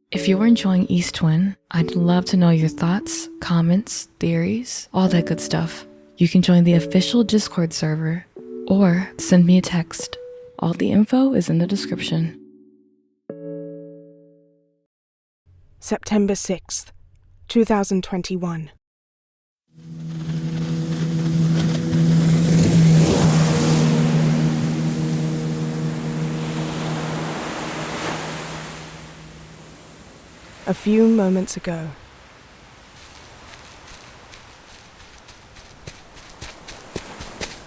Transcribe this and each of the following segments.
If you're enjoying Eastwynne, I'd love to know your thoughts, comments, theories, all that good stuff. You can join the official Discord server or send me a text. All the info is in the description. September 6th, 2021. A few moments ago.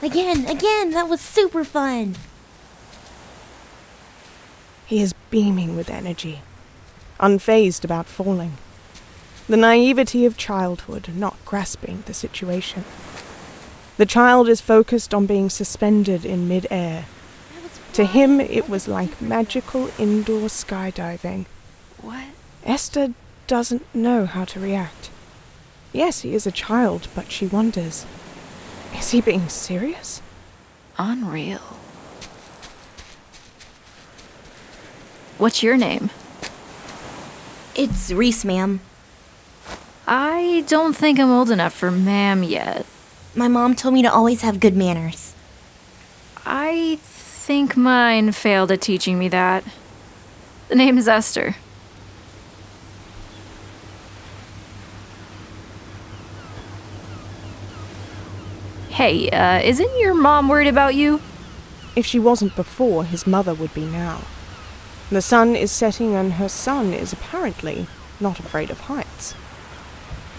Again, that was super fun. He is beaming with energy, unfazed about falling. The naivety of childhood, not grasping the situation. The child is focused on being suspended in mid-air. To him, it was like magical indoor skydiving. What? Ester doesn't know how to react. Yes, he is a child, but she wonders, is he being serious? Unreal. What's your name? It's Reese, ma'am. I don't think I'm old enough for ma'am yet. My mom told me to always have good manners. I think mine failed at teaching me that. The name is Ester. Hey, isn't your mom worried about you? If she wasn't before, his mother would be now. The sun is setting and her son is apparently not afraid of heights.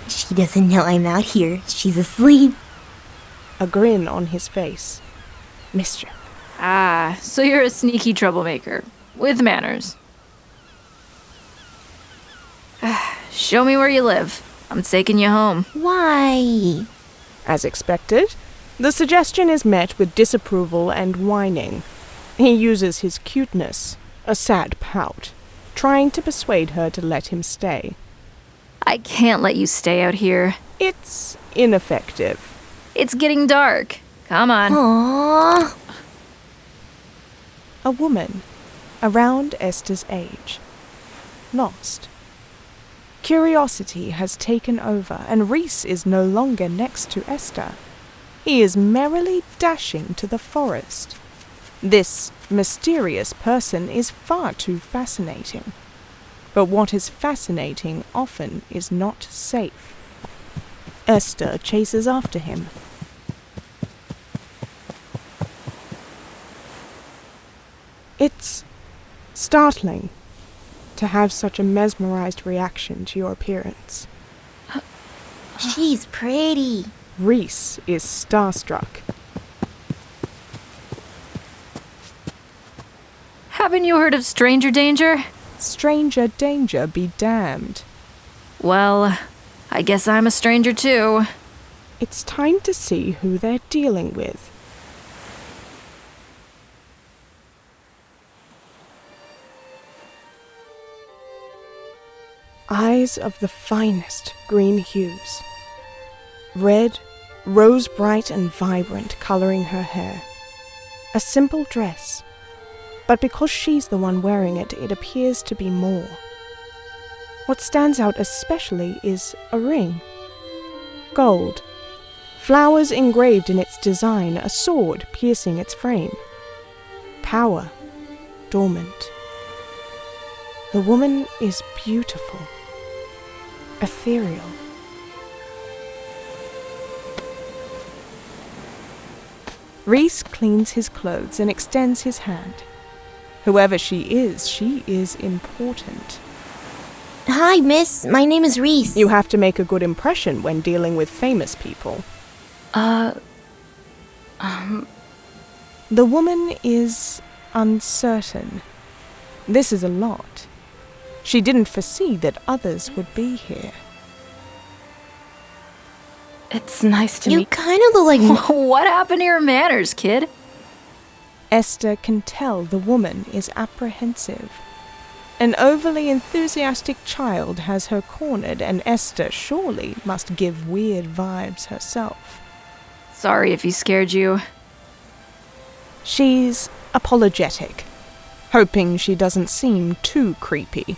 She doesn't know I'm out here. She's asleep. A grin on his face. Mischief. Ah, so you're a sneaky troublemaker. With manners. Show me where you live. I'm taking you home. Why? As expected, the suggestion is met with disapproval and whining. He uses his cuteness, a sad pout, trying to persuade her to let him stay. I can't let you stay out here. It's ineffective. It's getting dark. Come on. Aww. A woman, around Ester's age. Lost. Curiosity has taken over, and Reese is no longer next to Ester. He is merrily dashing to the forest. This mysterious person is far too fascinating. But what is fascinating often is not safe. Ester chases after him. It's startling to have such a mesmerized reaction to your appearance. She's pretty. Reese is starstruck. Haven't you heard of stranger danger? Stranger danger be damned. Well, I guess I'm a stranger too. It's time to see who they're dealing with. Eyes of the finest green hues. Red, rose bright and vibrant, colouring her hair. A simple dress, but because she's the one wearing it, it appears to be more. What stands out especially is a ring. Gold. Flowers engraved in its design, a sword piercing its frame. Power. Dormant. The woman is beautiful. Ethereal. Reese cleans his clothes and extends his hand. Whoever she is important. Hi, miss. My name is Reese. You have to make a good impression when dealing with famous people. The woman is uncertain. This is a lot. She didn't foresee that others would be here. It's nice to meet You kind of look like... What happened to your manners, kid? Esther can tell the woman is apprehensive. An overly enthusiastic child has her cornered, and Ester surely must give weird vibes herself. Sorry if he scared you. She's apologetic, hoping she doesn't seem too creepy.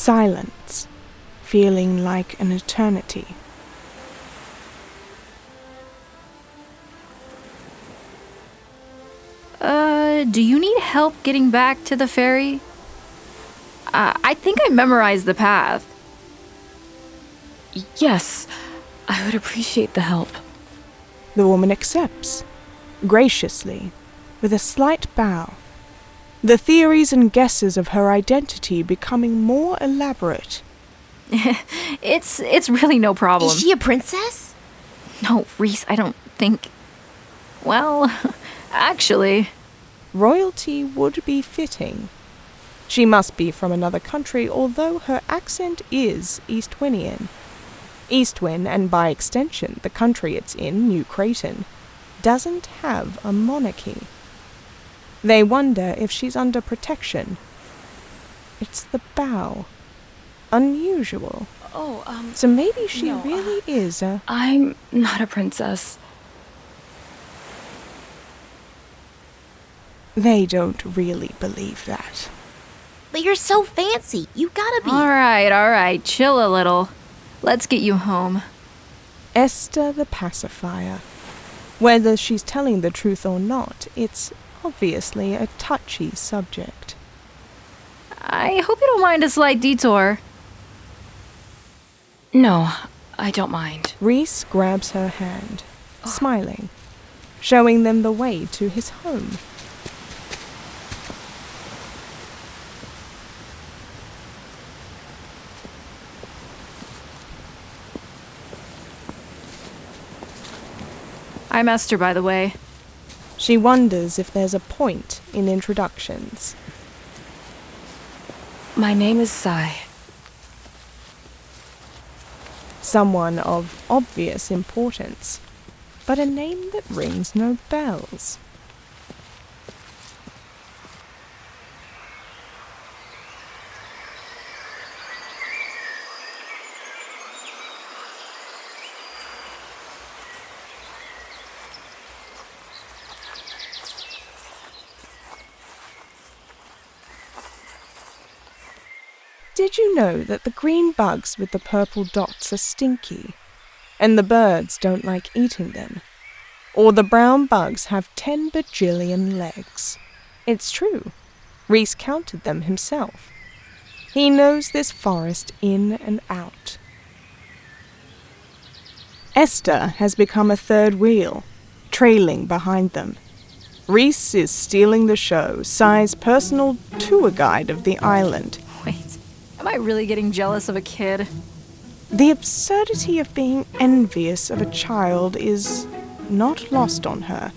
Silence, feeling like an eternity. Do you need help getting back to the ferry? I think I memorized the path. Yes, I would appreciate the help. The woman accepts, graciously, with a slight bow, the theories and guesses of her identity becoming more elaborate. It's really no problem. Is she a princess? No, Reese, I don't think... Well, actually... Royalty would be fitting. She must be from another country, although her accent is Eastwynnian. Eastwynne, and by extension the country it's in, New Creighton, doesn't have a monarchy. They wonder if she's under protection. It's the bow. Unusual. So maybe she really is a... I'm not a princess. They don't really believe that. But you're so fancy. You gotta be. All right, chill a little. Let's get you home. Ester the pacifier. Whether she's telling the truth or not, it's obviously a touchy subject. I hope you don't mind a slight detour. No, I don't mind. Reese grabs her hand, smiling, showing them the way to his home. I'm Ester, by the way. She wonders if there's a point in introductions. My name is Sai. Someone of obvious importance, but a name that rings no bells. Did you know that the green bugs with the purple dots are stinky, and the birds don't like eating them? Or the brown bugs have 10 bajillion legs? It's true. Reese counted them himself. He knows this forest in and out. Ester has become a third wheel, trailing behind them. Reese is stealing the show, Sai's personal tour guide of the island. Wait, am I really getting jealous of a kid? The absurdity of being envious of a child is not lost on her.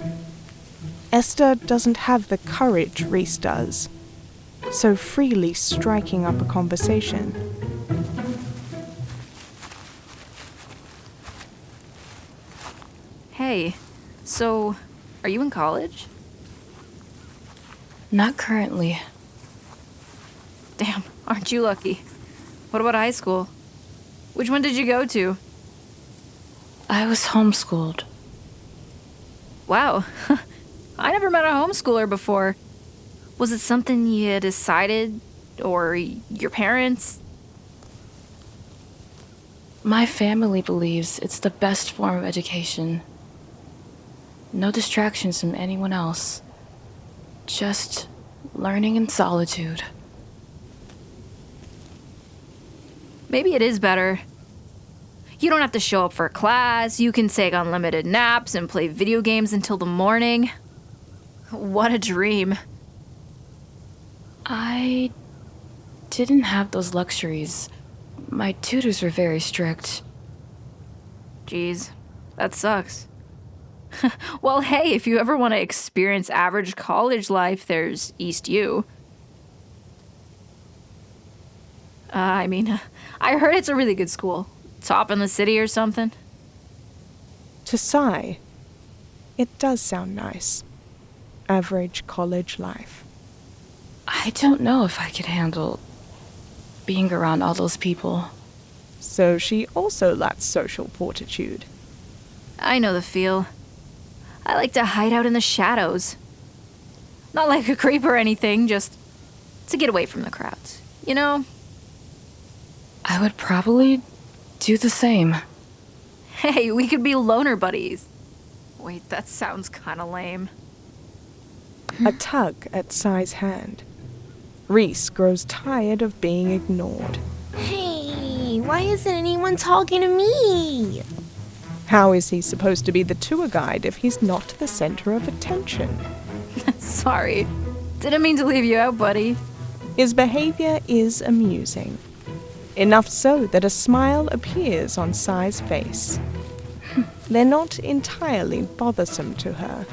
Ester doesn't have the courage Reese does, so freely striking up a conversation. Hey, so, are you in college? Not currently. Damn, aren't you lucky? What about high school? Which one did you go to? I was homeschooled. Wow, I never met a homeschooler before. Was it something you decided, or your parents? My family believes it's the best form of education. No distractions from anyone else. Just learning in solitude. Maybe it is better. You don't have to show up for class, you can take unlimited naps and play video games until the morning. What a dream. I didn't have those luxuries. My tutors were very strict. Jeez, that sucks. Well, hey, if you ever want to experience average college life, there's EastU. I heard it's a really good school. Top in the city or something. To Sai, it does sound nice. Average college life. I don't know if I could handle being around all those people. So she also lacks social fortitude. I know the feel. I like to hide out in the shadows. Not like a creep or anything, just to get away from the crowds, you know? I would probably do the same. Hey, we could be loner buddies. Wait, that sounds kinda lame. A tug at Sai's hand. Reese grows tired of being ignored. Hey, why isn't anyone talking to me? How is he supposed to be the tour guide if he's not the center of attention? Sorry. Didn't mean to leave you out, buddy. His behavior is amusing. Enough so that a smile appears on Sai's face. They're not entirely bothersome to her.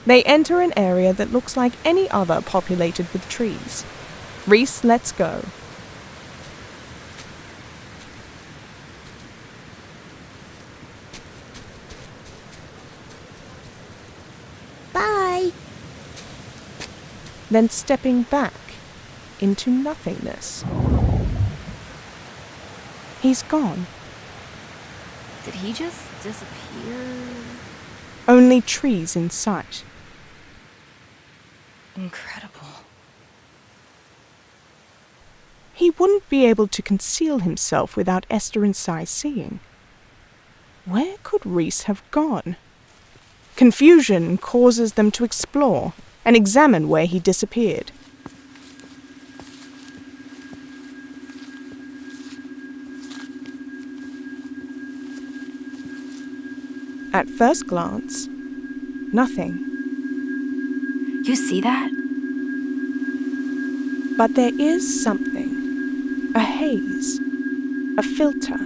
They enter an area that looks like any other populated with trees. Reese lets go. Bye. Then stepping back into nothingness. He's gone. Did he just disappear? Only trees in sight. Incredible. He wouldn't be able to conceal himself without Ester and Sai seeing. Where could Reese have gone? Confusion causes them to explore and examine where he disappeared. At first glance, nothing. You see that? But there is something. A haze. A filter.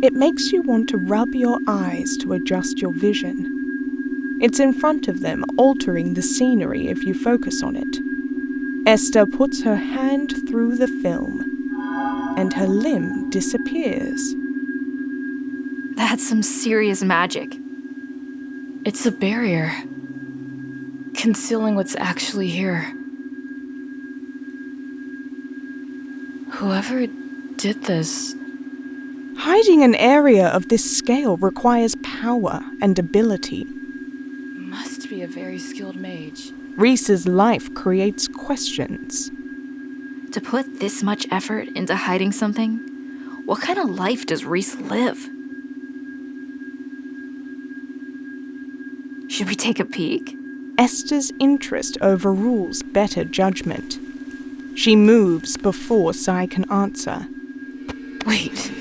It makes you want to rub your eyes to adjust your vision. It's in front of them, altering the scenery if you focus on it. Ester puts her hand through the film, and her limb disappears. That's some serious magic. It's a barrier, concealing what's actually here. Whoever did this... Hiding an area of this scale requires power and ability. must be a very skilled mage. Reese's life creates questions. To put this much effort into hiding something, what kind of life does Reese live? Should we take a peek? Ester's interest overrules better judgment. She moves before Sai can answer. Wait.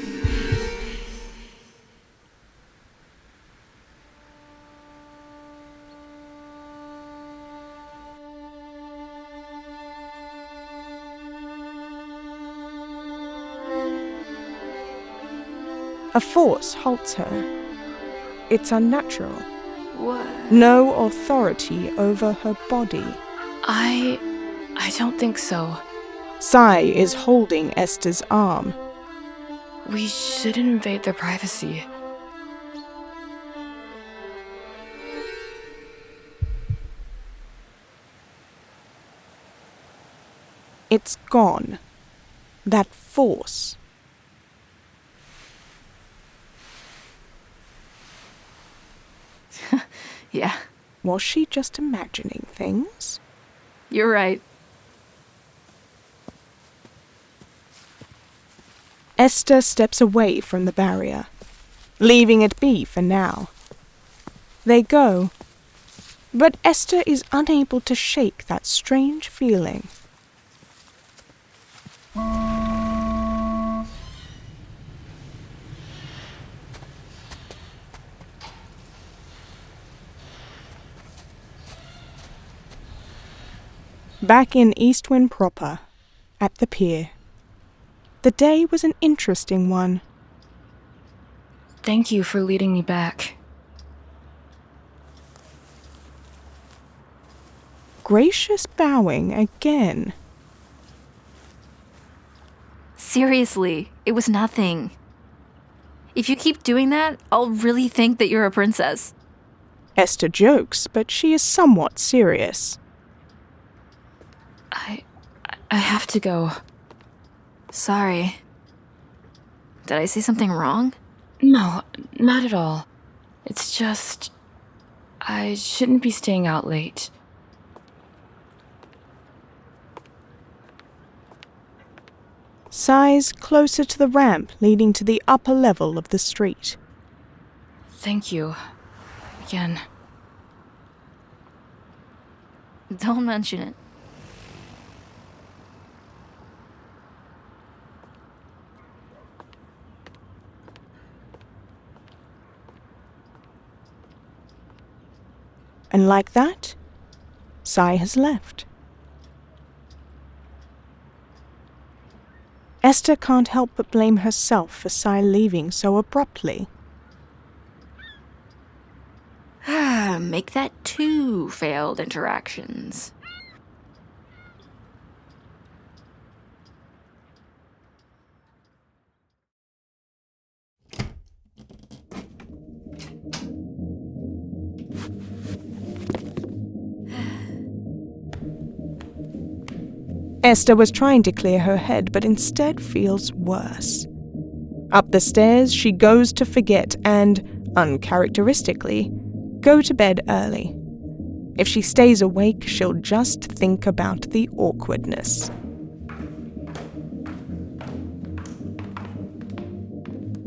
A force halts her. It's unnatural. What? No authority over her body. I don't think so. Sai is holding Ester's arm. We shouldn't invade their privacy. It's gone. That force. Yeah, Was she just imagining things? you're right. Ester steps away from the barrier, leaving it be for now. They go, but Ester is unable to shake that strange feeling. Back in Eastwynne proper, at the pier. The day was an interesting one. Thank you for leading me back. Gracious bowing again. Seriously, it was nothing. If you keep doing that, I'll really think that you're a princess. Ester jokes, but she is somewhat serious. I have to go. Sorry. Did I say something wrong? No, not at all. It's just... I shouldn't be staying out late. Sighs closer to the ramp leading to the upper level of the street. Thank you. Again. Don't mention it. And like that, Sigh has left. Ester can't help but blame herself for Sigh leaving so abruptly. Make that 2 failed interactions. Ester was trying to clear her head, but instead feels worse. Up the stairs, she goes to forget and, uncharacteristically, go to bed early. If she stays awake, she'll just think about the awkwardness.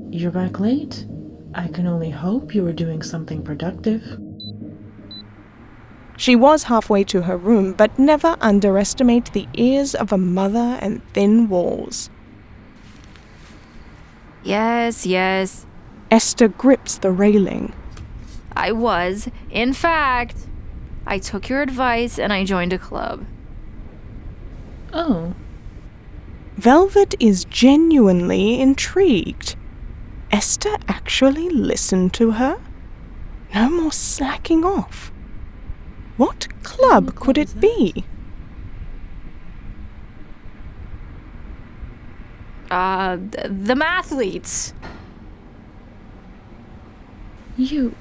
You're back late? I can only hope you were doing something productive. She was halfway to her room, but never underestimate the ears of a mother and thin walls. Yes. Ester grips the railing. I was. In fact, I took your advice and I joined a club. Oh. Velvet is genuinely intrigued. Ester actually listened to her? No more slacking off. What club could it be? The mathletes. You...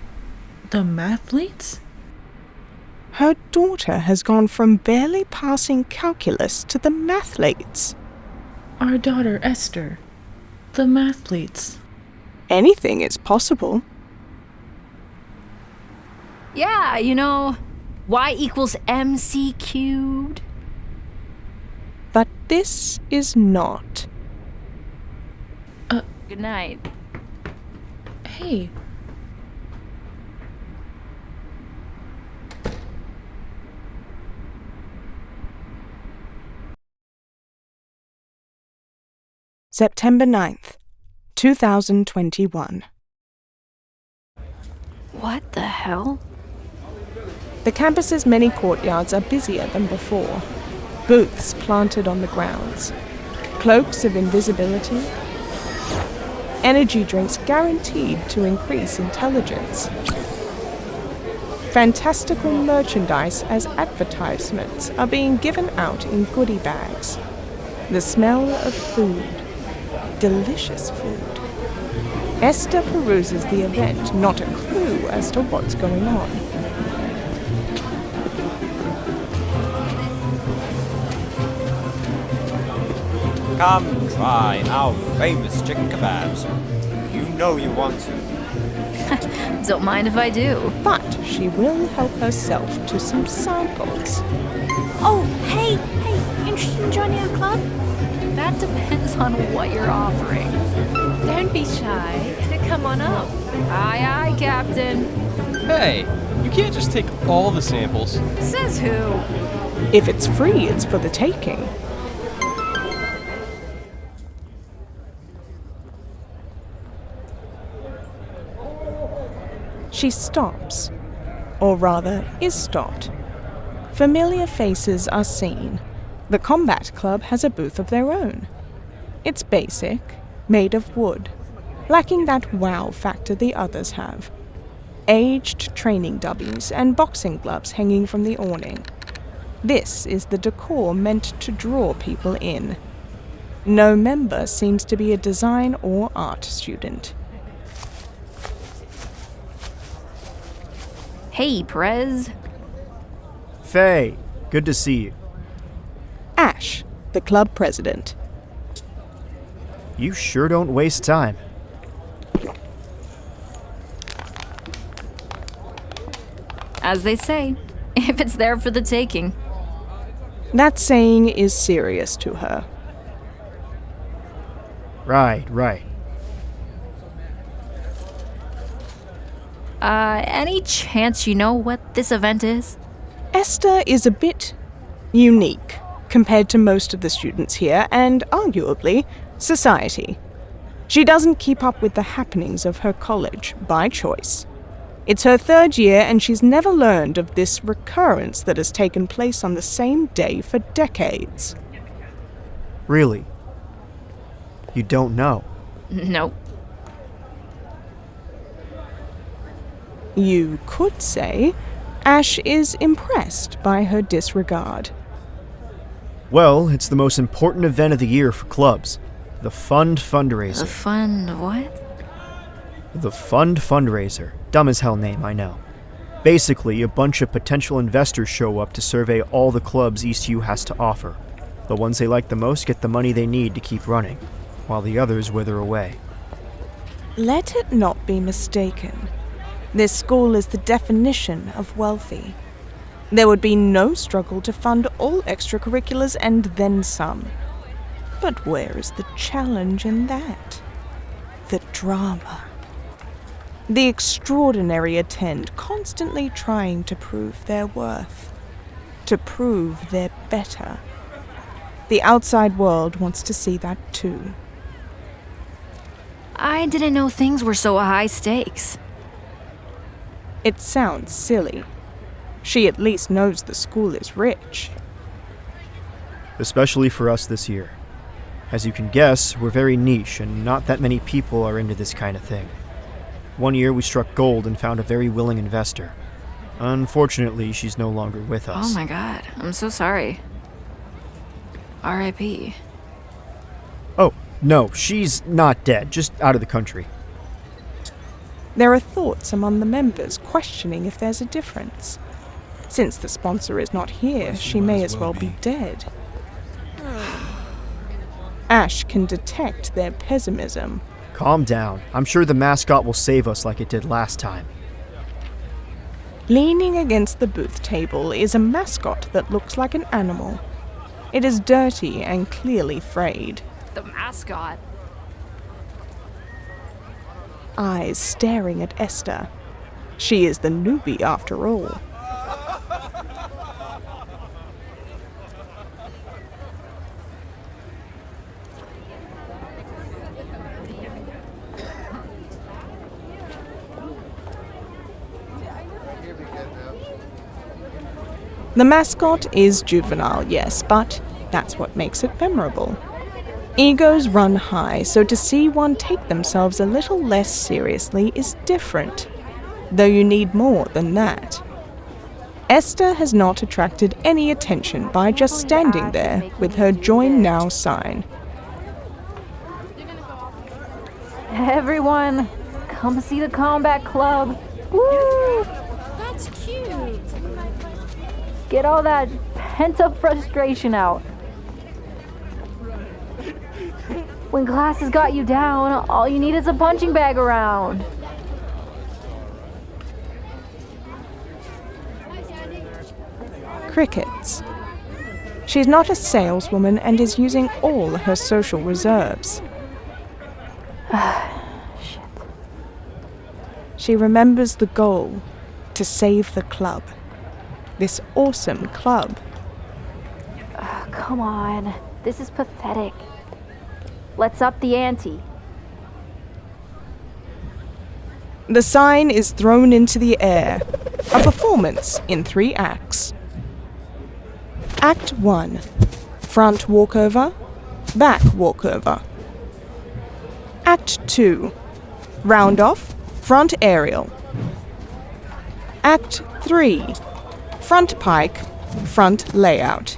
the mathletes? Her daughter has gone from barely passing calculus to the mathletes. Our daughter Ester. The mathletes. Anything is possible. Yeah, y equals mc cubed. But this is not. Good night. Hey. September 9th, 2021. What the hell? The campus's many courtyards are busier than before. Booths planted on the grounds. Cloaks of invisibility. Energy drinks guaranteed to increase intelligence. Fantastical merchandise as advertisements are being given out in goodie bags. The smell of food. Delicious food. Ester peruses the event, not a clue as to what's going on. Come try our famous chicken kebabs. You know you want to. Don't mind if I do. But she will help herself to some samples. Oh, hey, interested in joining a club? That depends on what you're offering. Don't be shy. Come on up. Aye, Captain. Hey, you can't just take all the samples. Says who? If it's free, it's for the taking. She stops, or rather, is stopped. Familiar faces are seen. The Combat Club has a booth of their own. It's basic, made of wood, lacking that wow factor the others have. Aged training dummies and boxing gloves hanging from the awning. This is the decor meant to draw people in. No member seems to be a design or art student. Hey, Perez. Faye, good to see you. Ash, the club president. You sure don't waste time. As they say, if it's there for the taking. That saying is serious to her. Right. Any chance you know what this event is? Ester is a bit unique compared to most of the students here, and arguably, society. She doesn't keep up with the happenings of her college by choice. It's her 3rd year, and she's never learned of this recurrence that has taken place on the same day for decades. Really? You don't know? Nope. You could say Ash is impressed by her disregard. Well, it's the most important event of the year for clubs. The Fund Fundraiser. The fund what? The Fund Fundraiser. Dumb as hell name, I know. Basically, a bunch of potential investors show up to survey all the clubs EastU has to offer. The ones they like the most get the money they need to keep running, while the others wither away. Let it not be mistaken. This school is the definition of wealthy. There would be no struggle to fund all extracurriculars and then some. But where is the challenge in that? The drama. The extraordinary attend, constantly trying to prove their worth, to prove they're better. The outside world wants to see that too. I didn't know things were so high stakes. It sounds silly. She at least knows the school is rich. Especially for us this year. As you can guess, we're very niche and not that many people are into this kind of thing. One year we struck gold and found a very willing investor. Unfortunately, she's no longer with us. Oh my god, I'm so sorry. R.I.P. Oh, no, she's not dead, just out of the country. There are thoughts among the members questioning if there's a difference. Since the sponsor is not here, she may as well be dead. Ash can detect their pessimism. Calm down. I'm sure the mascot will save us like it did last time. Leaning against the booth table is a mascot that looks like an animal. It is dirty and clearly frayed. The mascot? Eyes staring at Ester. She is the newbie after all. The mascot is juvenile, yes, but that's what makes it memorable. Egos run high, so to see one take themselves a little less seriously is different, though you need more than that. Ester has not attracted any attention by just standing there with her Join Now sign. Everyone, come see the Combat Club. Woo! That's cute. Get all that pent-up frustration out. When class has got you down, all you need is a punching bag around. Crickets. She's not a saleswoman and is using all her social reserves. Shit. She remembers the goal, to save the club. This awesome club. Come on, this is pathetic. Let's up the ante. The sign is thrown into the air. A performance in 3 acts. Act 1. Front walkover, back walkover. Act 2. Round off, front aerial. Act 3. Front pike, front layout.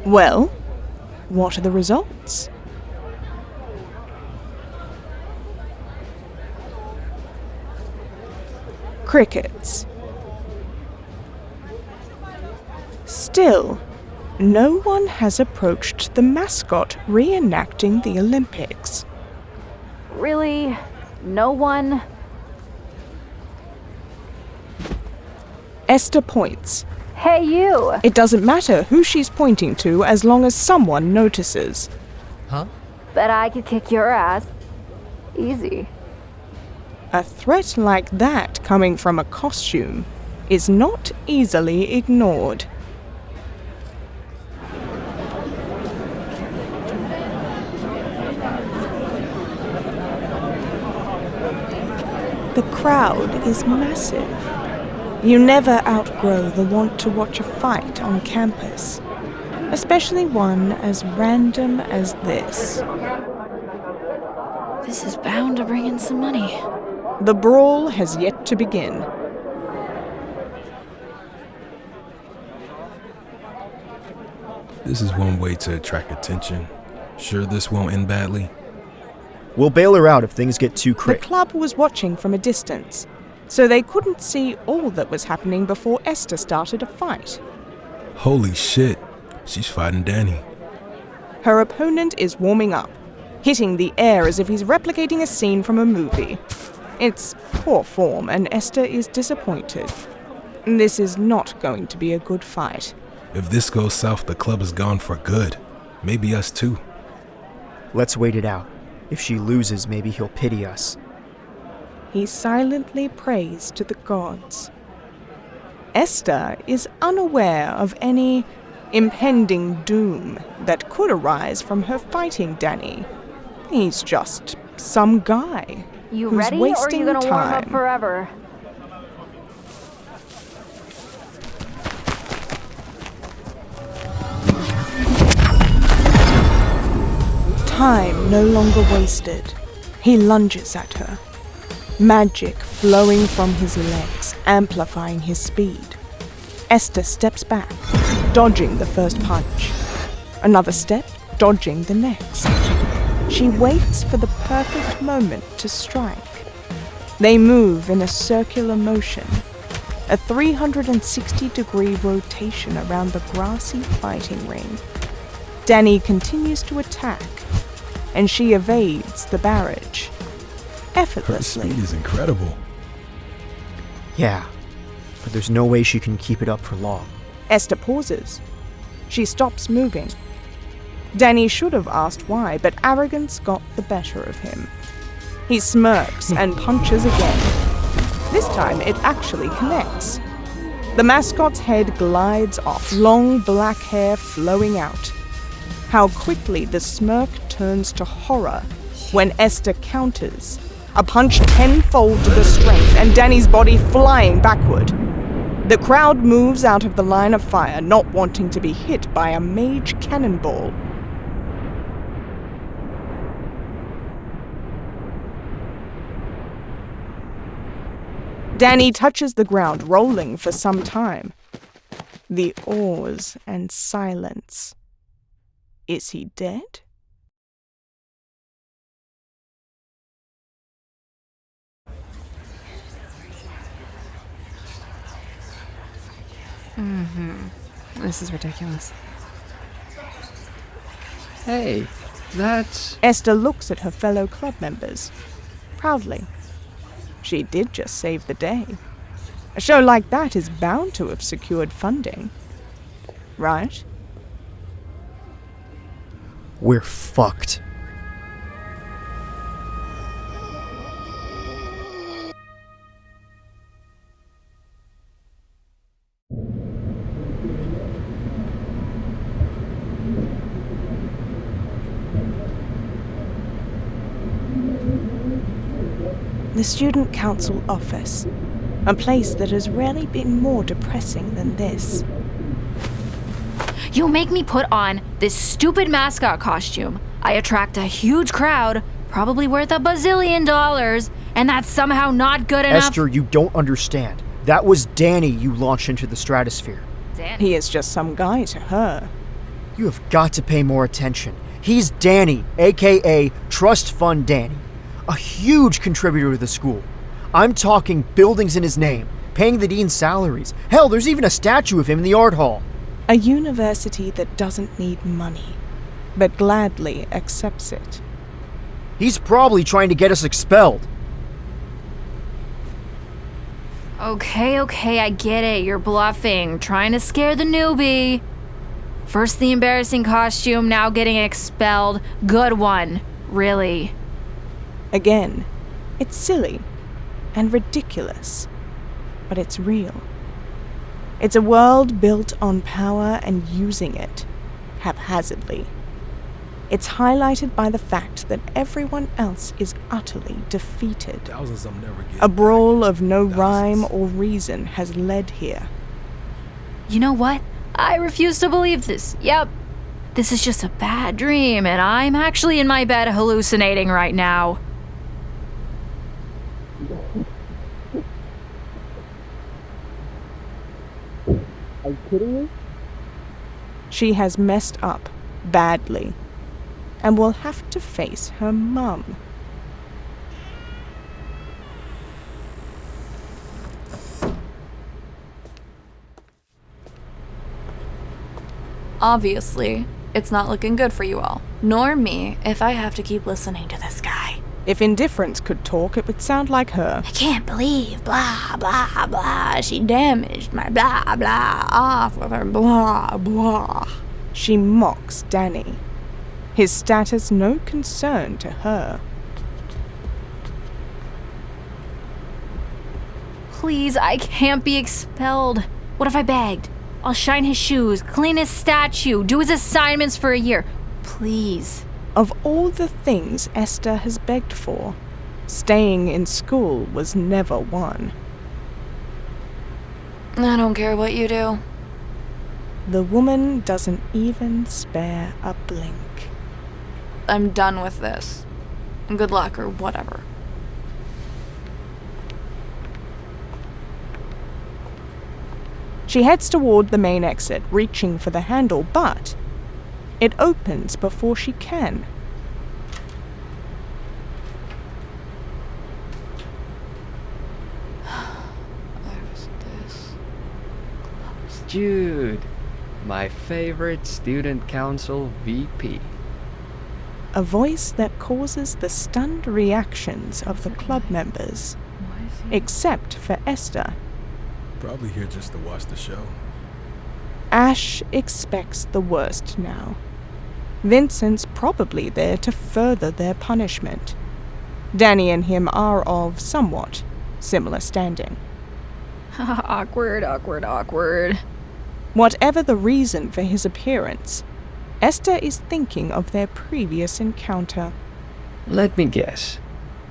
Well, What are the results? Crickets. Still, no one has approached the mascot reenacting the Olympics. Really? No one? Ester points. Hey, you! It doesn't matter who she's pointing to as long as someone notices. Huh? Bet I could kick your ass. Easy. A threat like that coming from a costume is not easily ignored. The crowd is massive. You never outgrow the want to watch a fight on campus, especially one as random as this. This is bound to bring in some money. The brawl has yet to begin. This is one way to attract attention. Sure this won't end badly? We'll bail her out if things get too The crazy. club was watching from a distance, so they couldn't see all that was happening before Ester started a fight. Holy shit, she's fighting Danny. Her opponent is warming up, hitting the air as if he's replicating a scene from a movie. It's poor form, and Ester is disappointed. This is not going to be a good fight. If this goes south, the club is gone for good. Maybe us too. Let's wait it out. If she loses, maybe he'll pity us. He silently prays to the gods. Ester is unaware of any impending doom that could arise from her fighting Danny. He's just some guy You who's ready, or are wasting you gonna warm up time. forever? Time no longer wasted. He lunges at her. Magic flowing from his legs, amplifying his speed. Ester steps back, dodging the first punch. Another step, dodging the next. She waits for the perfect moment to strike. They move in a circular motion, a 360-degree rotation around the grassy fighting ring. Danny continues to attack, and she evades the barrage. Her Effortlessly. speed is incredible. Yeah, but there's no way she can keep it up for long. Ester pauses. She stops moving. Danny should have asked why, but arrogance got the better of him. He smirks and punches again. This time it actually connects. The mascot's head glides off, long black hair flowing out. How quickly the smirk turns to horror when Ester counters. A punch tenfold to the strength, and Danny's body flying backward. The crowd moves out of the line of fire, not wanting to be hit by a mage cannonball. Danny touches the ground, rolling for some time. The oars and silence. Is he dead? This is ridiculous. Hey, that's... Ester looks at her fellow club members, proudly. She did just save the day. A show like that is bound to have secured funding. Right? We're fucked. The Student Council office. A place that has rarely been more depressing than this. You make me put on this stupid mascot costume. I attract a huge crowd, probably worth $1 bazillion, and that's somehow not good enough. Ester, you don't understand. That was Danny you launched into the stratosphere. Danny. He is just some guy to her. You have got to pay more attention. He's Danny, aka Trust Fund Danny. A huge contributor to the school. I'm talking buildings in his name, paying the dean's salaries. Hell, there's even a statue of him in the art hall. A university that doesn't need money, but gladly accepts it. He's probably trying to get us expelled. Okay, I get it. You're bluffing, trying to scare the newbie. First the embarrassing costume, now getting expelled. Good one, really. Again, it's silly and ridiculous, but it's real. It's a world built on power and using it haphazardly. It's highlighted by the fact that everyone else is utterly defeated. Thousands of them never get A brawl of no Thousands. rhyme or reason has led here. You know what? I refuse to believe this. Yep. This is just a bad dream, and I'm actually in my bed hallucinating right now. Are you kidding me? She has messed up badly and will have to face her mum. Obviously, it's not looking good for you all. Nor me, if I have to keep listening to this guy. If indifference could talk, it would sound like her. I can't believe blah blah blah. She damaged my blah blah off with her blah blah. She mocks Danny. His status no concern to her. Please, I can't be expelled. What if I begged? I'll shine his shoes, clean his statue, do his assignments for a year. Please. Of all the things Ester has begged for, staying in school was never one. I don't care what you do. The woman doesn't even spare a blink. I'm done with this. Good luck or whatever. She heads toward the main exit, reaching for the handle, but it opens before she can. Jude, my favorite student council VP. A voice that causes the stunned reactions of the club members, except for Ester. Probably here just to watch the show. Ash expects the worst now. Vincent's probably there to further their punishment. Danny and him are of somewhat similar standing. Awkward. Whatever the reason for his appearance, Ester is thinking of their previous encounter. Let me guess.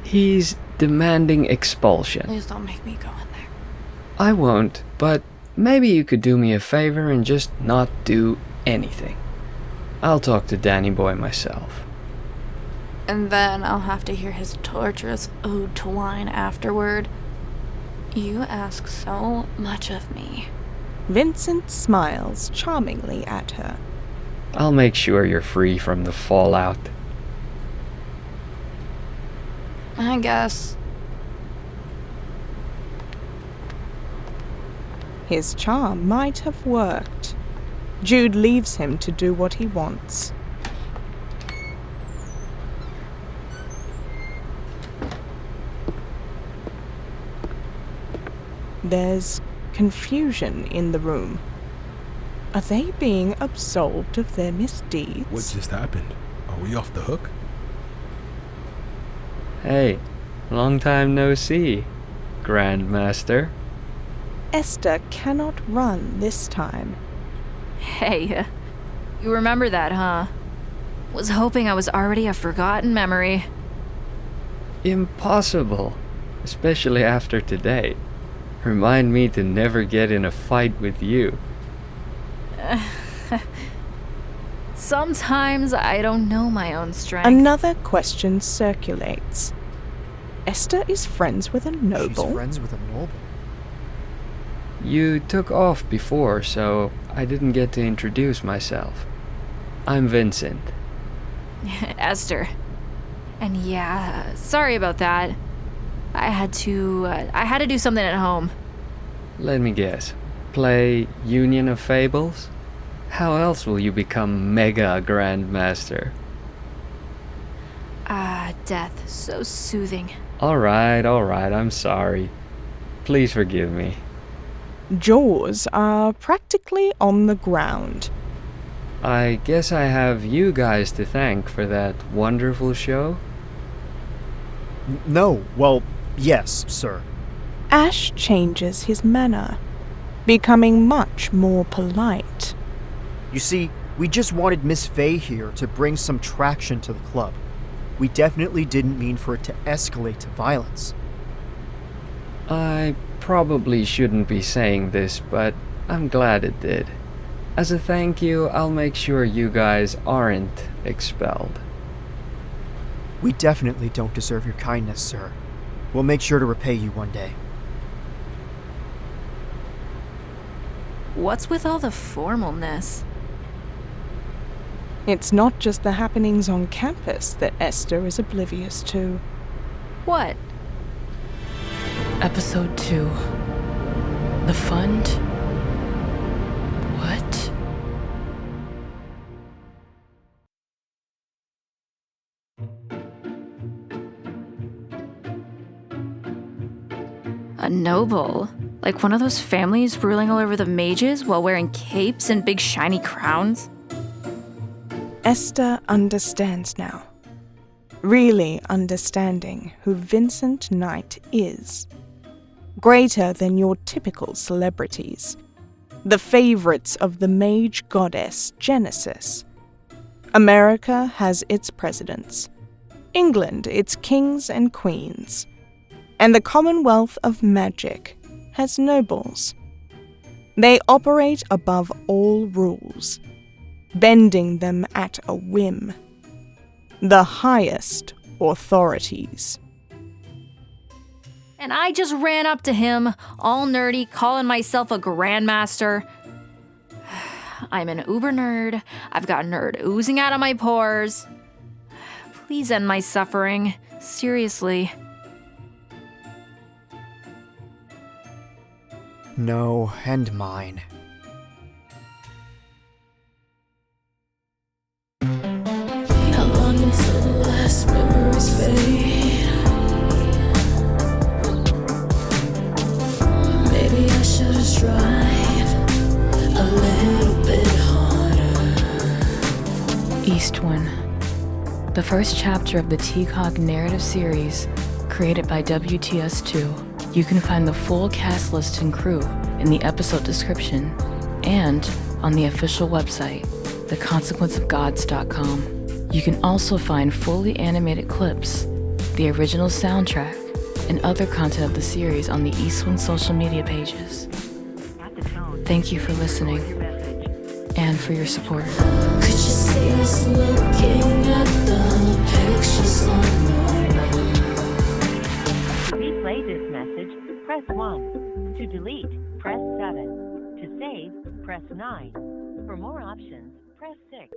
He's demanding expulsion. Please don't make me go in there. I won't, but maybe you could do me a favor and just not do anything. I'll talk to Danny Boy myself. And then I'll have to hear his torturous ode to wine afterward. You ask so much of me. Vincent smiles charmingly at her. I'll make sure you're free from the fallout. I guess. His charm might have worked. Jude leaves him to do what he wants. There's confusion in the room. Are they being absolved of their misdeeds? What just happened? Are we off the hook? Hey, long time no see, Grandmaster. Ester cannot run this time. Hey, you remember that, huh? Was hoping I was already a forgotten memory. Impossible, especially after today. Remind me to never get in a fight with you. Sometimes I don't know my own strength. Another question circulates. Ester is friends with a noble? She's friends with a noble? You took off before, so I didn't get to introduce myself. I'm Vincent. Ester. And yeah, sorry about that. I had to do something at home. Let me guess. Play Union of Fables? How else will you become Mega Grandmaster? Death. So soothing. Alright, I'm sorry. Please forgive me. Jaws are practically on the ground. I guess I have you guys to thank for that wonderful show? No, well, yes, sir. Ash changes his manner, becoming much more polite. You see, we just wanted Miss Faye here to bring some traction to the club. We definitely didn't mean for it to escalate to violence. I probably shouldn't be saying this, but I'm glad it did. As a thank you, I'll make sure you guys aren't expelled. We definitely don't deserve your kindness, sir. We'll make sure to repay you one day. What's with all the formalness? It's not just the happenings on campus that Ester is oblivious to. What? Episode 2. The Fund? What? A noble? Like one of those families ruling all over the mages while wearing capes and big shiny crowns? Ester understands now. Really understanding who Vincent Knight is. Greater than your typical celebrities. The favorites of the mage goddess Genesis. America has its presidents. England its kings and queens. And the Commonwealth of Magic has nobles. They operate above all rules, bending them at a whim. The highest authorities. And I just ran up to him, all nerdy, calling myself a grandmaster. I'm an uber nerd. I've got nerd oozing out of my pores. Please end my suffering. Seriously. No, and mine. How long until the last memories fade? Maybe I should have tried a little bit harder. Eastwynne. The first chapter of the TCOG narrative series, created by WTS₂. You can find the full cast list and crew in the episode description and on the official website, theconsequenceofgods.com. You can also find fully animated clips, the original soundtrack, and other content of the series on the Eastwynne social media pages. Thank you for listening and for your support. Could you see us looking at the pictures on the wall? To replay this message, press 1. To delete, press 7. To save, press 9. For more options, press 6.